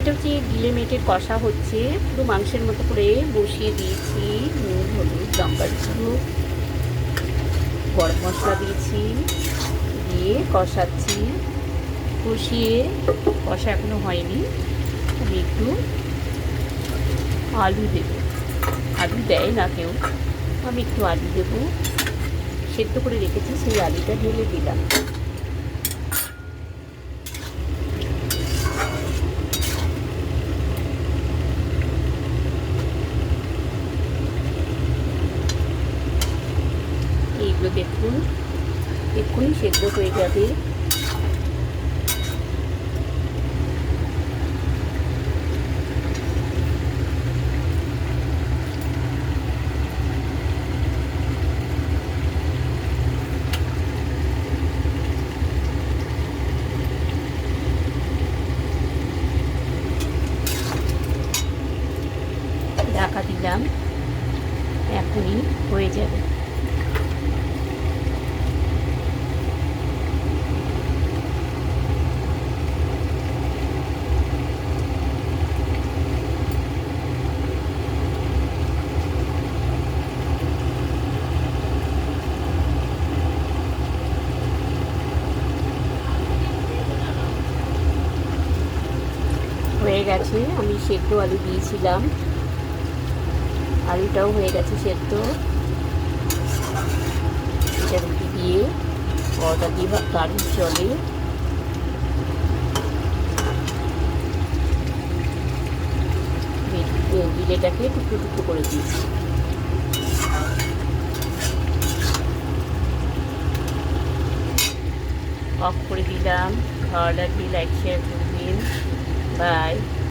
এটা হচ্ছে গিলে মেটের কষা হচ্ছে, পুরো মাংসের মতো করে বসিয়ে দিয়েছি। নুন, হলুদ, লঙ্কার গুঁড়ো, গরম মশলা দিয়েছি, দিয়ে কষাচ্ছি। কষিয়ে কষা এখনো হয়নি, আমি একটু আলু দেবো। আলু দেয় না কেউ, আমি একটু আলু দেবো। সেদ্ধ করে রেখেছি, সেই আলুটা ঢেলে দিলাম। এইগুলো দেখুন, এক্ষুনি সেদ্ধ হয়ে যাবে। ঢাকা দিলাম, এখনই হয়ে যাবে। হয়ে গেছে, আমি সেদ্ধ আলু দিয়েছিলাম, আলুটাও হয়ে গেছে সেদ্ধ। এটা রুটি দিয়ে, পরোটা দিয়ে বা দারুণ চলে। বিলেটাকে টুকরো টুকরো করে দিয়েছি। অফ করে দিলাম। ভালো লাগলে লাইক শেয়ার করবেন। বাই।